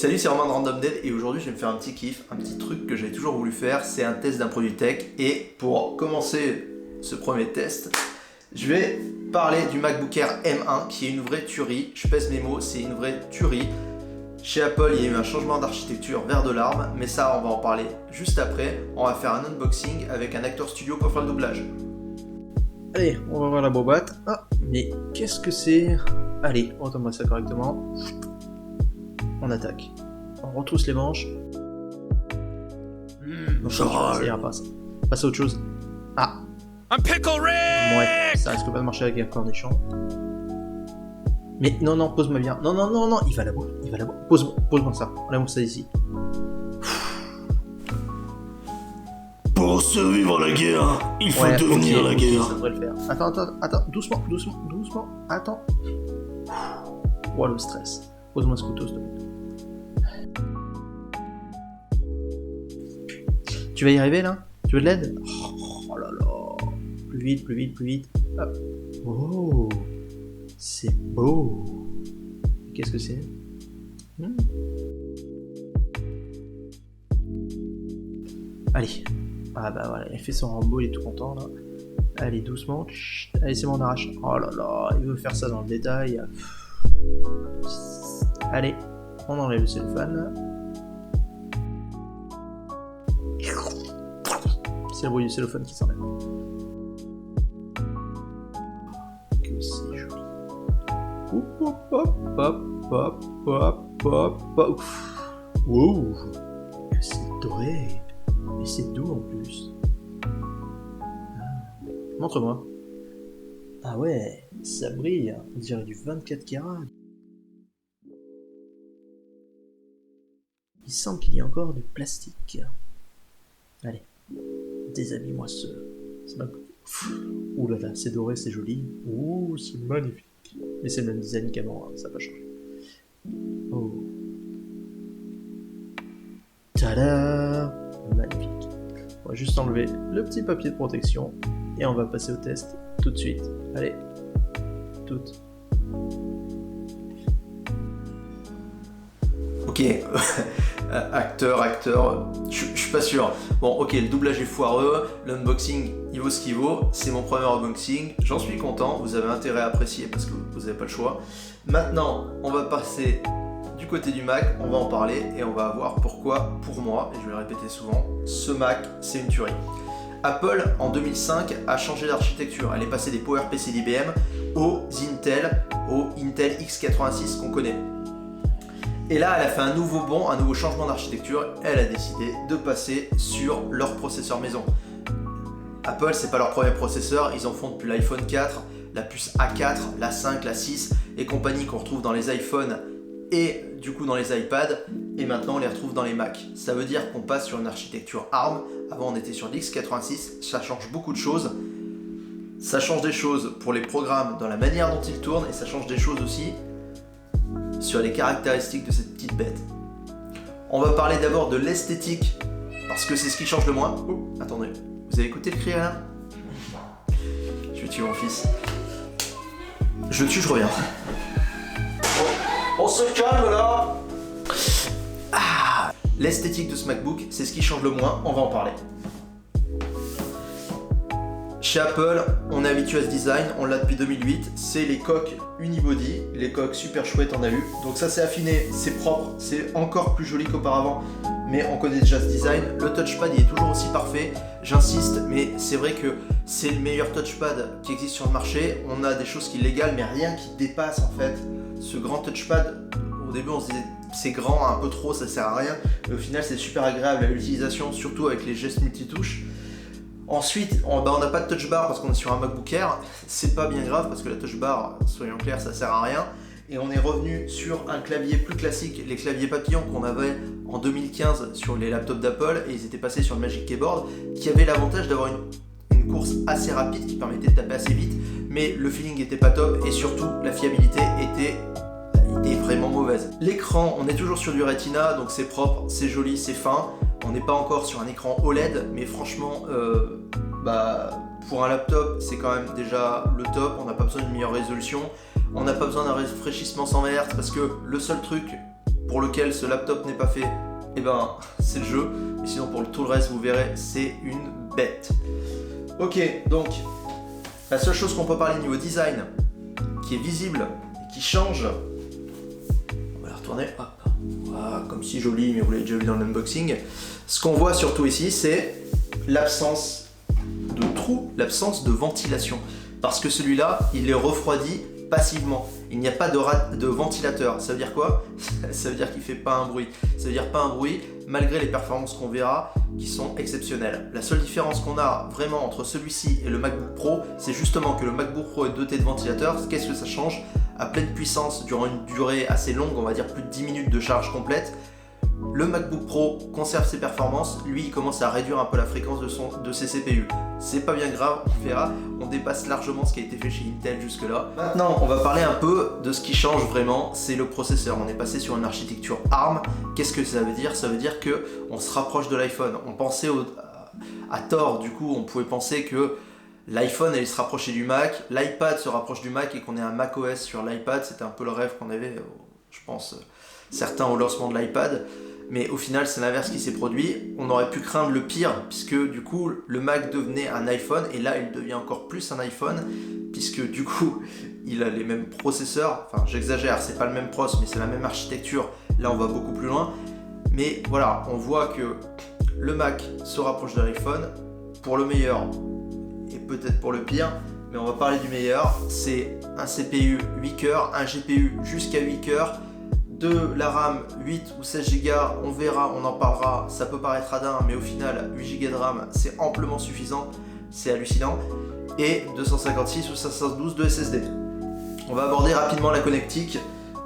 Salut, c'est Romain de Random Dev et aujourd'hui je vais me faire un petit kiff, un petit truc que j'ai toujours voulu faire, c'est un test d'un produit tech. Et pour commencer ce premier test, je vais parler du MacBook Air M1 qui est une vraie tuerie. Je pèse mes mots, c'est une vraie tuerie. Chez Apple, il y a eu un changement d'architecture vers de l'ARM, mais ça on va en parler juste après. On va faire un unboxing avec un acteur studio pour faire le doublage. Allez, on va voir la boîte. Ah, mais qu'est-ce que c'est? Allez, on retombe ça correctement. On attaque. On retrousse les manches. Ça ira pas ça. Passe à autre chose. Ah. Un pickle Rick! Ouais, ça risque pas de marcher avec un cornichon. Mais non, pose-moi bien. Non, il va la boire. Pose-moi ça. On la monte ça ici. Pour survivre à la guerre, il faut devenir la guerre. Ça devrait le faire. Attends, doucement. Attends. Oh, le stress. Pose-moi ce couteau, s'il te plaît. Tu vas y arriver là? Tu veux de l'aide? Oh là là. Plus vite. Hop. Oh, c'est beau. Qu'est-ce que c'est? Allez. Ah bah voilà, il fait son Rambo, il est tout content là. Allez, doucement. Chut. Allez, c'est bon, on arrache. Oh là là, il veut faire ça dans le détail. Allez, on enlève le cellophane là. C'est le bruit du cellophane qui s'enlève. Que c'est joli. Hop. Wow. Que c'est doré. Et c'est doux en plus. Ah. Montre-moi. Ah ouais, ça brille. On dirait du 24 carats. Il semble qu'il y ait encore du plastique. Allez. Déshabille-moi ce MacBook. Ouh là là, c'est doré, c'est joli. Ouh, c'est magnifique. Mais c'est le même design qu'avant, hein, ça n'a pas changé. Oh. Tada! Magnifique. On va juste enlever le petit papier de protection et on va passer au test tout de suite. Allez, toutes. Ok, acteur, je suis pas sûr. Bon, ok, le doublage est foireux, l'unboxing il vaut ce qu'il vaut, c'est mon premier unboxing, j'en suis content, vous avez intérêt à apprécier parce que vous n'avez pas le choix. Maintenant, on va passer du côté du Mac, on va en parler et on va voir pourquoi, pour moi, et je vais le répéter souvent, ce Mac c'est une tuerie. Apple, en 2005, a changé d'architecture, elle est passée des PowerPC d'IBM au Intel x86 qu'on connaît. Et là, elle a fait un nouveau bond, un nouveau changement d'architecture. Elle a décidé de passer sur leur processeur maison. Apple, c'est pas leur premier processeur. Ils en font depuis l'iPhone 4, la puce A4, la 5, la 6 et compagnie qu'on retrouve dans les iPhones et du coup dans les iPads. Et maintenant, on les retrouve dans les Mac. Ça veut dire qu'on passe sur une architecture ARM. Avant, on était sur l'X86. Ça change beaucoup de choses. Ça change des choses pour les programmes dans la manière dont ils tournent et ça change des choses aussi sur les caractéristiques de cette petite bête. On va parler d'abord de l'esthétique, parce que c'est ce qui change le moins. Oh, attendez, vous avez écouté le cri là? Je vais tuer mon fils. Je le tue, je reviens. On se calme là. Ah, l'esthétique de ce MacBook, c'est ce qui change le moins, on va en parler. Chez Apple, on est habitué à ce design, on l'a depuis 2008, c'est les coques unibody, les coques super chouettes, on a vu. Donc ça c'est affiné, c'est propre, c'est encore plus joli qu'auparavant, mais on connaît déjà ce design. Le touchpad il est toujours aussi parfait, j'insiste, mais c'est vrai que c'est le meilleur touchpad qui existe sur le marché. On a des choses qui l'égalent, mais rien qui dépasse en fait. Ce grand touchpad, au début on se disait c'est grand, un peu trop, ça sert à rien, mais au final c'est super agréable à l'utilisation, surtout avec les gestes multitouches. Ensuite, on n'a pas de touch bar parce qu'on est sur un MacBook Air, c'est pas bien grave parce que la touch bar, soyons clairs, ça sert à rien. Et on est revenu sur un clavier plus classique, les claviers papillons qu'on avait en 2015 sur les laptops d'Apple, et ils étaient passés sur le Magic Keyboard, qui avait l'avantage d'avoir une course assez rapide qui permettait de taper assez vite, mais le feeling était pas top et surtout la fiabilité était vraiment mauvaise. L'écran, on est toujours sur du Retina, donc c'est propre, c'est joli, c'est fin. On n'est pas encore sur un écran OLED, mais franchement, pour un laptop, c'est quand même déjà le top. On n'a pas besoin d'une meilleure résolution. On n'a pas besoin d'un rafraîchissement 120 Hz parce que le seul truc pour lequel ce laptop n'est pas fait, eh ben c'est le jeu. Et sinon pour tout le reste, vous verrez, c'est une bête. Ok, donc la seule chose qu'on peut parler niveau design, qui est visible et qui change, on va la retourner, hop, voilà, comme si joli, mais vous l'avez déjà vu dans l'unboxing. Ce qu'on voit surtout ici, c'est l'absence de trou, l'absence de ventilation. Parce que celui-là, il est refroidi passivement. Il n'y a pas de ventilateur. Ça veut dire quoi? Ça veut dire qu'il ne fait pas un bruit. Ça veut dire pas un bruit, malgré les performances qu'on verra, qui sont exceptionnelles. La seule différence qu'on a vraiment entre celui-ci et le MacBook Pro, c'est justement que le MacBook Pro est doté de ventilateur. Qu'est-ce que ça change? À pleine puissance, durant une durée assez longue, on va dire plus de 10 minutes de charge complète, le MacBook Pro conserve ses performances, lui il commence à réduire un peu la fréquence de ses CPU. C'est pas bien grave, on verra, on dépasse largement ce qui a été fait chez Intel jusque là. Maintenant on va parler un peu de ce qui change vraiment, c'est le processeur. On est passé sur une architecture ARM. Qu'est-ce que ça veut dire? Ça veut dire qu'on se rapproche de l'iPhone. On pensait à tort, du coup on pouvait penser que l'iPhone allait se rapprocher du Mac, l'iPad se rapproche du Mac et qu'on ait un macOS sur l'iPad. C'était un peu le rêve qu'on avait, je pense, certains au lancement de l'iPad. Mais au final, c'est l'inverse qui s'est produit. On aurait pu craindre le pire, puisque du coup, le Mac devenait un iPhone, et là, il devient encore plus un iPhone, puisque du coup, il a les mêmes processeurs. Enfin, j'exagère, c'est pas le même processeur, mais c'est la même architecture. Là, on va beaucoup plus loin. Mais voilà, on voit que le Mac se rapproche de l'iPhone, pour le meilleur, et peut-être pour le pire, mais on va parler du meilleur. C'est un CPU 8 cœurs, un GPU jusqu'à 8 cœurs, de la RAM 8 ou 16 Go, on verra, on en parlera, ça peut paraître radin, mais au final 8 Go de RAM c'est amplement suffisant, c'est hallucinant, et 256 ou 512 de SSD. On va aborder rapidement la connectique.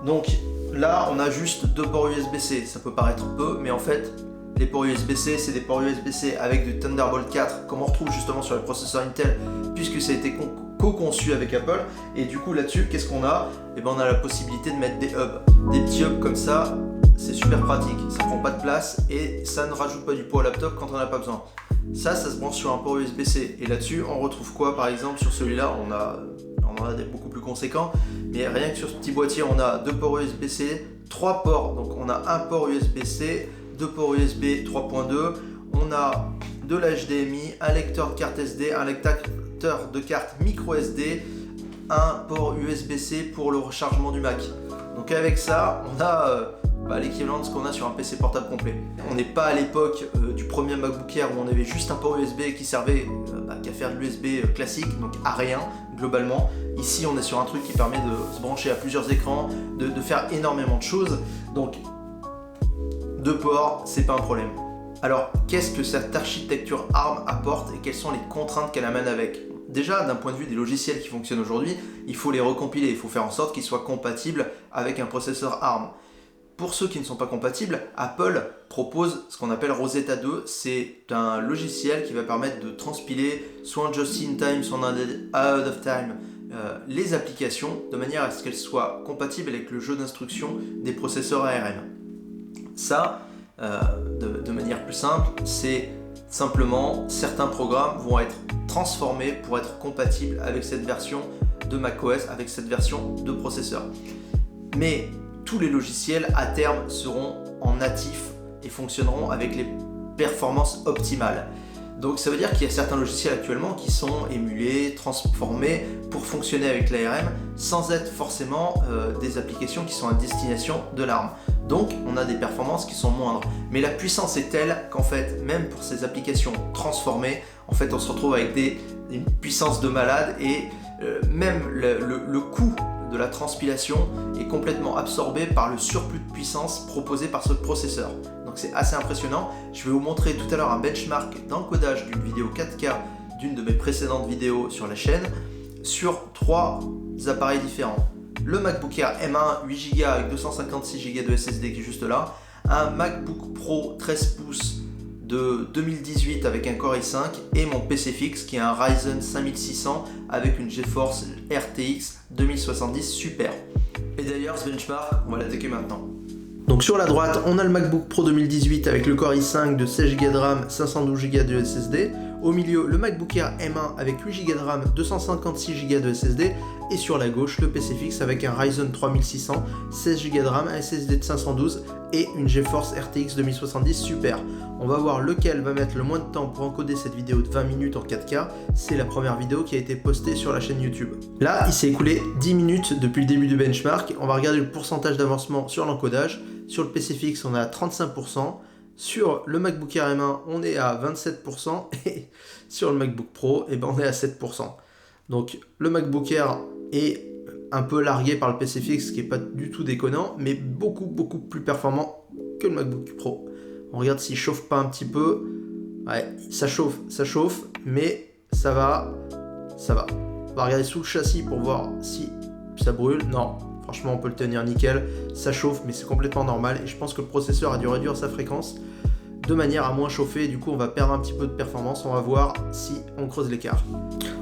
Donc là on a juste 2 ports USB-C, ça peut paraître peu, mais en fait les ports USB-C c'est des ports USB-C avec du Thunderbolt 4 comme on retrouve justement sur les processeurs Intel, puisque ça a été co-conçu avec Apple. Et du coup là-dessus qu'est-ce qu'on a? Et ben on a la possibilité de mettre des hubs, des petits hubs comme ça, c'est super pratique, ça prend pas de place et ça ne rajoute pas du poids au laptop quand on n'a pas besoin. Ça se branche sur un port USB-C, et là-dessus on retrouve quoi? Par exemple sur celui-là on en a des beaucoup plus conséquents, mais rien que sur ce petit boîtier on a 2 ports USB-C, 3 ports, donc on a un port USB-C, 2 ports USB 3.2, on a de l'HDMI, un lecteur de carte SD, un lecteur de carte micro SD, un port USB-C pour le rechargement du Mac. Donc avec ça, on a l'équivalent de ce qu'on a sur un PC portable complet. On n'est pas à l'époque du premier MacBook Air où on avait juste un port USB qui servait qu'à faire de l'USB classique, donc à rien globalement. Ici on est sur un truc qui permet de se brancher à plusieurs écrans, de faire énormément de choses. Donc 2 ports, c'est pas un problème. Alors qu'est-ce que cette architecture ARM apporte et quelles sont les contraintes qu'elle amène avec? Déjà, d'un point de vue des logiciels qui fonctionnent aujourd'hui, il faut les recompiler, il faut faire en sorte qu'ils soient compatibles avec un processeur ARM. Pour ceux qui ne sont pas compatibles, Apple propose ce qu'on appelle Rosetta 2. C'est un logiciel qui va permettre de transpiler soit en just-in-time, soit en out of time les applications de manière à ce qu'elles soient compatibles avec le jeu d'instructions des processeurs ARM. Ça, de manière plus simple, c'est simplement certains programmes vont être transformés pour être compatibles avec cette version de macOS, avec cette version de processeur. Mais tous les logiciels à terme seront en natif et fonctionneront avec les performances optimales. Donc ça veut dire qu'il y a certains logiciels actuellement qui sont émulés, transformés pour fonctionner avec l'ARM sans être forcément des applications qui sont à destination de l'ARM. Donc on a des performances qui sont moindres. Mais la puissance est telle qu'en fait, même pour ces applications transformées, en fait on se retrouve avec une puissance de malade et même le coût de la transpilation est complètement absorbé par le surplus de puissance proposé par ce processeur. Donc c'est assez impressionnant. Je vais vous montrer tout à l'heure un benchmark d'encodage d'une vidéo 4K d'une de mes précédentes vidéos sur la chaîne sur 3 appareils différents. Le MacBook Air M1 8 Go avec 256 Go de SSD qui est juste là, un MacBook Pro 13 pouces de 2018 avec un Core i5 et mon PC fixe qui est un Ryzen 5600 avec une GeForce RTX 2070 Super. Et d'ailleurs ce benchmark, on va l'attaquer maintenant. Donc sur la droite, on a le MacBook Pro 2018 avec le Core i5 de 16 Go de RAM, 512 Go de SSD. Au milieu, le MacBook Air M1 avec 8Go de RAM, 256Go de SSD. Et sur la gauche, le PC fixe avec un Ryzen 3600, 16Go de RAM, un SSD de 512 et une GeForce RTX 2070 Super. On va voir lequel va mettre le moins de temps pour encoder cette vidéo de 20 minutes en 4K. C'est la première vidéo qui a été postée sur la chaîne YouTube. Là, il s'est écoulé 10 minutes depuis le début du benchmark. On va regarder le pourcentage d'avancement sur l'encodage. Sur le PC fixe, on est à 35%. Sur le MacBook Air M1, on est à 27%. Et sur le MacBook Pro, on est à 7%. Donc le MacBook Air est un peu largué par le PC fixe, ce qui n'est pas du tout déconnant, mais beaucoup plus performant que le MacBook Pro. On regarde s'il chauffe pas un petit peu. Ouais, ça chauffe, mais ça va. On va regarder sous le châssis pour voir si ça brûle. Non, franchement, on peut le tenir nickel. Ça chauffe, mais c'est complètement normal. Et je pense que le processeur a dû réduire sa fréquence de manière à moins chauffer. Et du coup, on va perdre un petit peu de performance. On va voir si on creuse l'écart.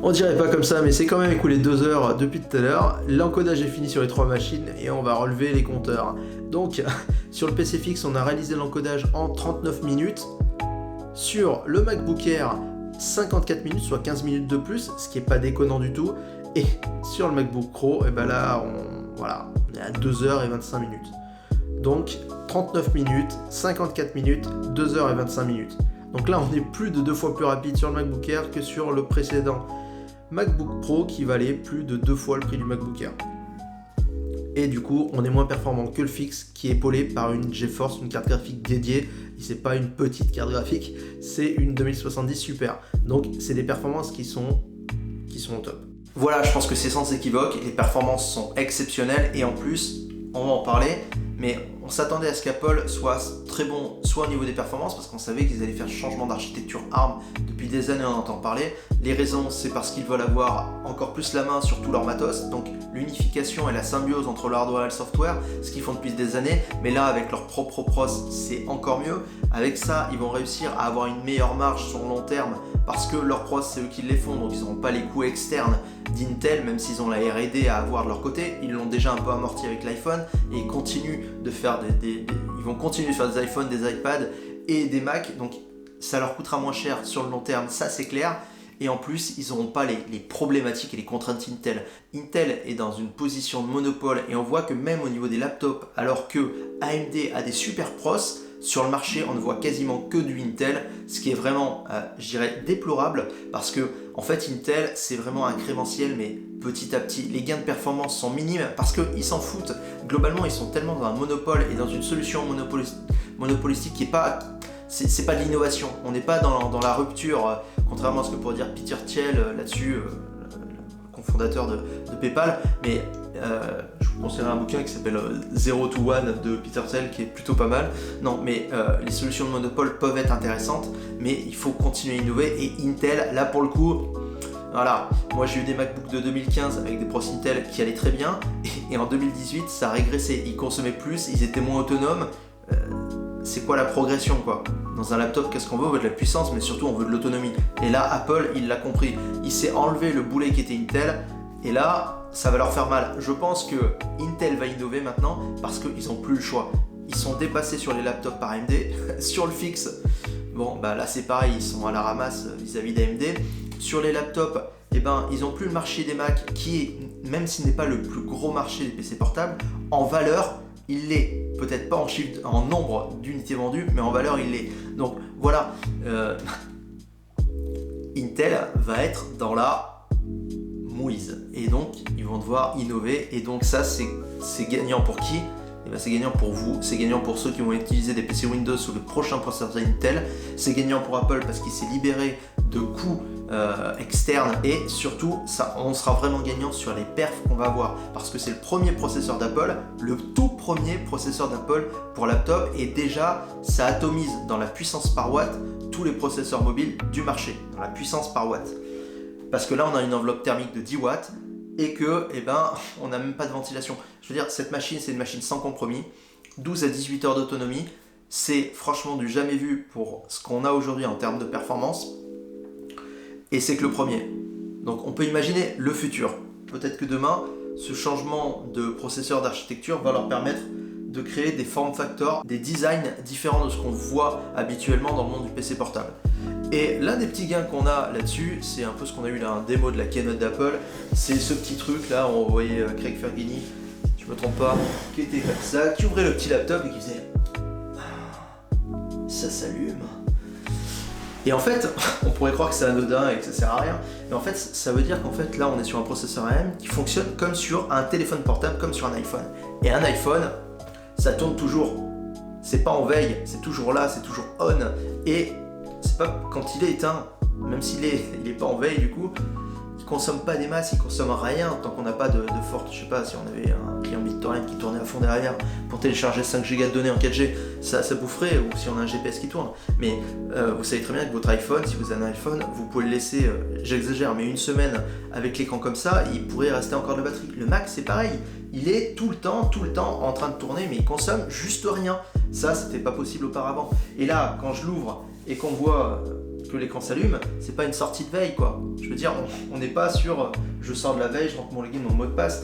On dirait pas comme ça, mais c'est quand même écoulé 2 heures depuis tout à l'heure. L'encodage est fini sur les 3 machines et on va relever les compteurs. Donc, sur le PC fixe, on a réalisé l'encodage en 39 minutes. Sur le MacBook Air, 54 minutes, soit 15 minutes de plus, ce qui est pas déconnant du tout. Et sur le MacBook Pro, là, on est à 2h25 minutes. Donc, 39 minutes, 54 minutes, 2h25 minutes. Donc là, on est plus de 2 fois plus rapide sur le MacBook Air que sur le précédent MacBook Pro qui valait plus de 2 fois le prix du MacBook Air. Et du coup, on est moins performant que le fixe qui est épaulé par une GeForce, une carte graphique dédiée. Et c'est pas une petite carte graphique, c'est une 2070 Super. Donc, c'est des performances qui sont au top. Voilà, je pense que c'est sans équivoque. Les performances sont exceptionnelles et en plus, on va en parler. Mais on s'attendait à ce qu'Apple soit très bon, soit au niveau des performances, parce qu'on savait qu'ils allaient faire changement d'architecture ARM. Depuis des années, on en entend parler. Les raisons, c'est parce qu'ils veulent avoir encore plus la main sur tout leur matos. Donc l'unification et la symbiose entre le hardware et le software, ce qu'ils font depuis des années. Mais là, avec leur propre pros, c'est encore mieux. Avec ça, ils vont réussir à avoir une meilleure marge sur le long terme, parce que leurs pros, c'est eux qui les font. Donc ils n'auront pas les coûts externes d'Intel, même s'ils ont la R&D à avoir de leur côté. Ils l'ont déjà un peu amorti avec l'iPhone et ils continuent de faire ils vont continuer de faire des iPhones, des iPads et des Mac. Donc ça leur coûtera moins cher sur le long terme, ça c'est clair. Et en plus, ils n'auront pas les problématiques et les contraintes Intel. Intel est dans une position de monopole et on voit que même au niveau des laptops, alors que AMD a des super pros, sur le marché, on ne voit quasiment que du Intel, ce qui est vraiment, je dirais, déplorable, parce que en fait, Intel, c'est vraiment incrémentiel, mais petit à petit. Les gains de performance sont minimes, parce qu'ils s'en foutent. Globalement, ils sont tellement dans un monopole et dans une solution monopolistique qui est pas... C'est pas de l'innovation. On n'est pas dans la rupture, contrairement à ce que pourrait dire Peter Thiel là-dessus, le cofondateur de PayPal, mais... je vous conseillerais un bouquin qui s'appelle Zero to One de Peter Thiel qui est plutôt pas mal. Non, mais les solutions de monopole peuvent être intéressantes, mais il faut continuer à innover. Et Intel, là pour le coup, voilà, moi j'ai eu des MacBooks de 2015 avec des pros Intel qui allaient très bien, et en 2018 ça a régressé. Ils consommaient plus, ils étaient moins autonomes. C'est quoi la progression quoi? Dans un laptop, qu'est-ce qu'on veut? On veut de la puissance, mais surtout on veut de l'autonomie. Et là, Apple, il l'a compris. Il s'est enlevé le boulet qui était Intel, et là, ça va leur faire mal. Je pense que Intel va innover maintenant parce qu'ils n'ont plus le choix. Ils sont dépassés sur les laptops par AMD. Sur le fixe, bon, là c'est pareil, ils sont à la ramasse vis-à-vis d'AMD. Sur les laptops, ils n'ont plus le marché des Mac qui est, même s'il n'est pas le plus gros marché des PC portables, en valeur, il l'est. Peut-être pas en nombre d'unités vendues, mais en valeur, il l'est. Donc voilà, Intel va être dans la mouise. Et donc, ils vont devoir innover. Et donc ça, c'est gagnant pour qui? C'est gagnant pour vous, c'est gagnant pour ceux qui vont utiliser des PC Windows sous le prochain processeur Intel, c'est gagnant pour Apple parce qu'il s'est libéré de coûts externes, et surtout, on sera vraiment gagnant sur les perfs qu'on va avoir, parce que c'est le premier processeur d'Apple, le tout premier processeur d'Apple pour laptop, et déjà, ça atomise dans la puissance par watt tous les processeurs mobiles du marché, dans la puissance par watt. Parce que là, on a une enveloppe thermique de 10 watts, et que, on n'a même pas de ventilation. Je veux dire, cette machine, c'est une machine sans compromis, 12 à 18 heures d'autonomie, c'est franchement du jamais vu pour ce qu'on a aujourd'hui en termes de performance, et c'est que le premier. Donc on peut imaginer le futur. Peut-être que demain, ce changement de processeur d'architecture va leur permettre de créer des form factors, des designs différents de ce qu'on voit habituellement dans le monde du PC portable. Et l'un des petits gains qu'on a là-dessus, c'est un peu ce qu'on a eu là, un démo de la keynote d'Apple, c'est ce petit truc là, on voyait Craig Ferguini, je me trompe pas, qui était comme ça, qui ouvrait le petit laptop et qui faisait ça s'allume. Et en fait, on pourrait croire que c'est anodin et que ça sert à rien, mais en fait, ça veut dire qu'en fait, là, on est sur un processeur AM qui fonctionne comme sur un téléphone portable, comme sur un iPhone. Et un iPhone, ça tourne toujours. C'est pas en veille, c'est toujours là, c'est toujours on. Et c'est pas quand il est éteint, même s'il est pas en veille du coup, il consomme pas des masses, il consomme rien tant qu'on n'a pas de forte, je sais pas, si on avait un client BitTorrent qui tournait à fond derrière pour télécharger 5 Go de données en 4G, ça boufferait, ou si on a un GPS qui tourne. Mais vous savez très bien que votre iPhone, si vous avez un iPhone, vous pouvez le laisser, j'exagère, mais une semaine avec l'écran comme ça, il pourrait rester encore de la batterie. Le Mac c'est pareil, il est tout le temps en train de tourner, mais il consomme juste rien. Ça, c'était pas possible auparavant. Et là, quand je l'ouvre et qu'on voit que l'écran s'allume, c'est pas une sortie de veille quoi. Je veux dire, on n'est pas sur je sors de la veille, je rentre mon login, mon mot de passe,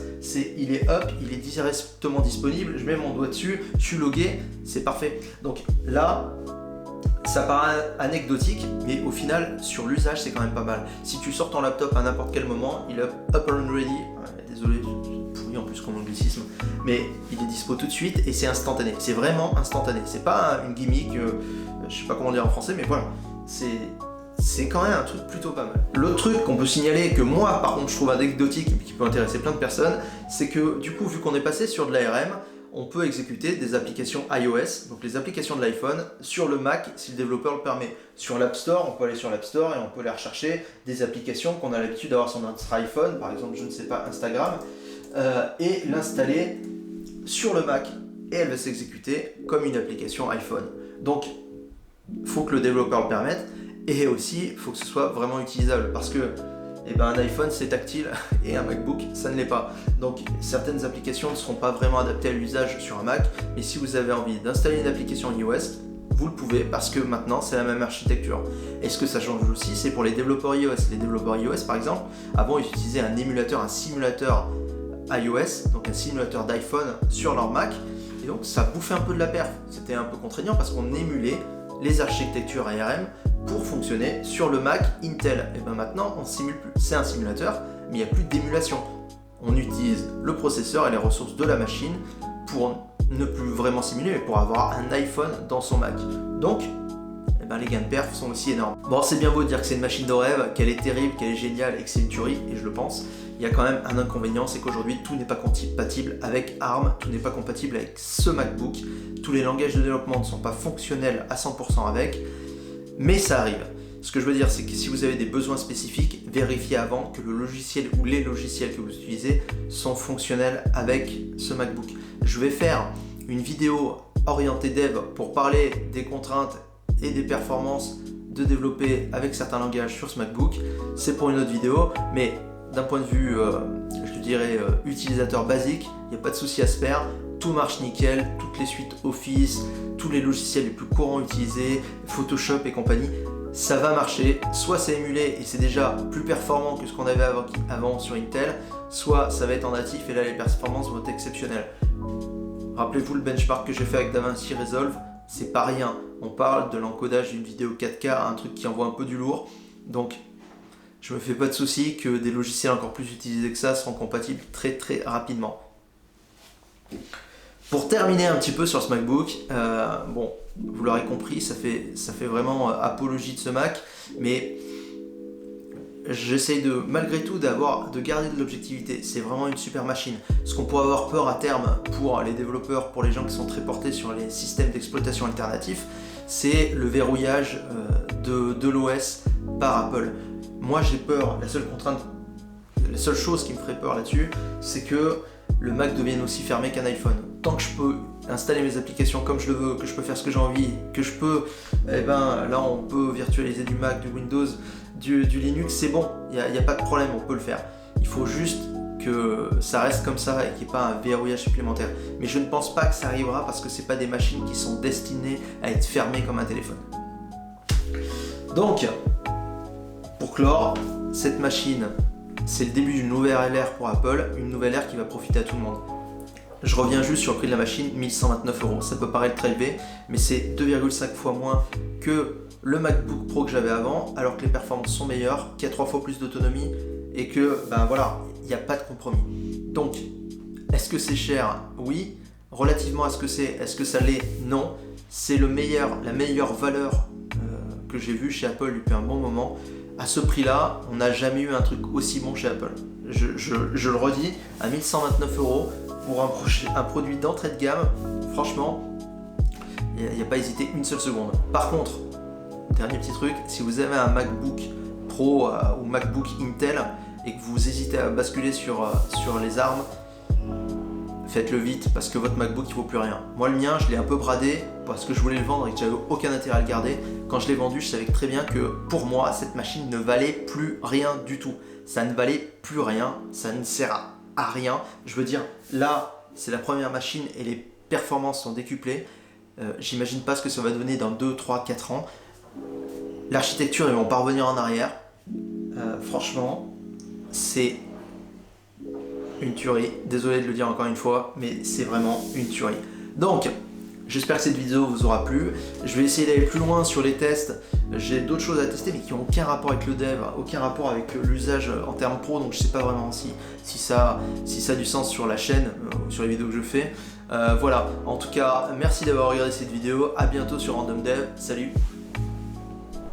il est up, il est directement disponible, je mets mon doigt dessus, je suis logué, c'est parfait. Donc là, ça paraît anecdotique, mais au final, sur l'usage, c'est quand même pas mal. Si tu sors ton laptop à n'importe quel moment, il est up and ready, désolé, j'ai pourri en plus comme anglicisme, mais il est dispo tout de suite et c'est instantané. C'est vraiment instantané. C'est pas une gimmick, je sais pas comment dire en français, mais voilà. C'est quand même un truc plutôt pas mal. L'autre truc qu'on peut signaler, que moi par contre je trouve anecdotique et qui peut intéresser plein de personnes, c'est que du coup vu qu'on est passé sur de l'ARM, on peut exécuter des applications iOS, donc les applications de l'iPhone, sur le Mac si le développeur le permet. Sur l'App Store, on peut aller sur l'App Store et on peut aller rechercher des applications qu'on a l'habitude d'avoir sur notre iPhone, par exemple je ne sais pas Instagram, et l'installer sur le Mac et elle va s'exécuter comme une application iPhone. Donc faut que le développeur le permette et aussi il faut que ce soit vraiment utilisable parce que un iPhone c'est tactile et un MacBook ça ne l'est pas. Donc certaines applications ne seront pas vraiment adaptées à l'usage sur un Mac, mais si vous avez envie d'installer une application iOS, vous le pouvez parce que maintenant c'est la même architecture. Et ce que ça change aussi, c'est pour les développeurs iOS. Les développeurs iOS par exemple, avant ils utilisaient un émulateur, un simulateur iOS, donc un simulateur d'iPhone sur leur Mac, et donc ça bouffait un peu de la perf. C'était un peu contraignant parce qu'on émulait les architectures ARM pour fonctionner sur le Mac Intel. Et bien maintenant, on ne simule plus. C'est un simulateur, mais il n'y a plus d'émulation. On utilise le processeur et les ressources de la machine pour ne plus vraiment simuler, mais pour avoir un iPhone dans son Mac. Donc, les gains de perf sont aussi énormes. Bon, c'est bien beau de dire que c'est une machine de rêve, qu'elle est terrible, qu'elle est géniale et que c'est une tuerie, et je le pense. Il y a quand même un inconvénient, c'est qu'aujourd'hui tout n'est pas compatible avec ARM, tout n'est pas compatible avec ce MacBook, tous les langages de développement ne sont pas fonctionnels à 100% avec, mais ça arrive. Ce que je veux dire, c'est que si vous avez des besoins spécifiques, vérifiez avant que le logiciel ou les logiciels que vous utilisez sont fonctionnels avec ce MacBook. Je vais faire une vidéo orientée dev pour parler des contraintes et des performances de développer avec certains langages sur ce MacBook. C'est pour une autre vidéo, mais d'un point de vue, je dirais, utilisateur basique, il n'y a pas de souci à se faire, tout marche nickel, toutes les suites Office, tous les logiciels les plus courants utilisés, Photoshop et compagnie, ça va marcher, soit c'est émulé et c'est déjà plus performant que ce qu'on avait avant sur Intel, soit ça va être en natif et là les performances vont être exceptionnelles. Rappelez-vous le benchmark que j'ai fait avec DaVinci Resolve, c'est pas rien, on parle de l'encodage d'une vidéo 4K, un truc qui envoie un peu du lourd, donc je me fais pas de soucis que des logiciels encore plus utilisés que ça seront compatibles très très rapidement. Pour terminer un petit peu sur ce MacBook, bon, vous l'aurez compris, ça fait vraiment apologie de ce Mac, mais j'essaye malgré tout de garder de l'objectivité. C'est vraiment une super machine. Ce qu'on pourrait avoir peur à terme pour les développeurs, pour les gens qui sont très portés sur les systèmes d'exploitation alternatifs, c'est le verrouillage de l'OS par Apple. Moi j'ai peur, la seule chose qui me ferait peur là-dessus, c'est que le Mac devienne aussi fermé qu'un iPhone. Tant que je peux installer mes applications comme je le veux, que je peux faire ce que j'ai envie, que je peux, là on peut virtualiser du Mac, du Windows, du Linux, c'est bon, il n'y a pas de problème, on peut le faire. Il faut juste que ça reste comme ça et qu'il n'y ait pas un verrouillage supplémentaire. Mais je ne pense pas que ça arrivera parce que ce n'est pas des machines qui sont destinées à être fermées comme un téléphone. Donc, pour clore, cette machine, c'est le début d'une nouvelle ère pour Apple, une nouvelle ère qui va profiter à tout le monde. je reviens juste sur le prix de la machine, 1129 €. Ça peut paraître très élevé, mais c'est 2,5 fois moins que le MacBook Pro que j'avais avant, alors que les performances sont meilleures, qu'il y a 3 fois plus d'autonomie et que, ben voilà, il n'y a pas de compromis. Donc, est-ce que c'est cher? Oui. Relativement à ce que c'est, est-ce que ça l'est? Non. C'est la meilleure valeur que j'ai vue chez Apple depuis un bon moment. À ce prix-là, on n'a jamais eu un truc aussi bon chez Apple. Je le redis, à 1129 € pour un produit d'entrée de gamme, franchement, il n'y a pas hésité une seule seconde. Par contre, dernier petit truc, si vous avez un MacBook Pro ou MacBook Intel et que vous hésitez à basculer sur les ARM, faites-le vite parce que votre MacBook il vaut plus rien. Moi le mien je l'ai un peu bradé parce que je voulais le vendre et que j'avais aucun intérêt à le garder. Quand je l'ai vendu je savais très bien que pour moi cette machine ne valait plus rien du tout. Ça ne valait plus rien, ça ne sert à rien. Je veux dire là c'est la première machine et les performances sont décuplées. J'imagine pas ce que ça va donner dans 2, 3, 4 ans. L'architecture ils vont pas revenir en arrière. Franchement c'est une tuerie, désolé de le dire encore une fois, mais c'est vraiment une tuerie. Donc, j'espère que cette vidéo vous aura plu. Je vais essayer d'aller plus loin sur les tests. J'ai d'autres choses à tester, mais qui n'ont aucun rapport avec le dev, aucun rapport avec l'usage en termes pro, donc je sais pas vraiment si ça a du sens sur la chaîne, sur les vidéos que je fais. Voilà, en tout cas, merci d'avoir regardé cette vidéo. À bientôt sur Random Dev. Salut!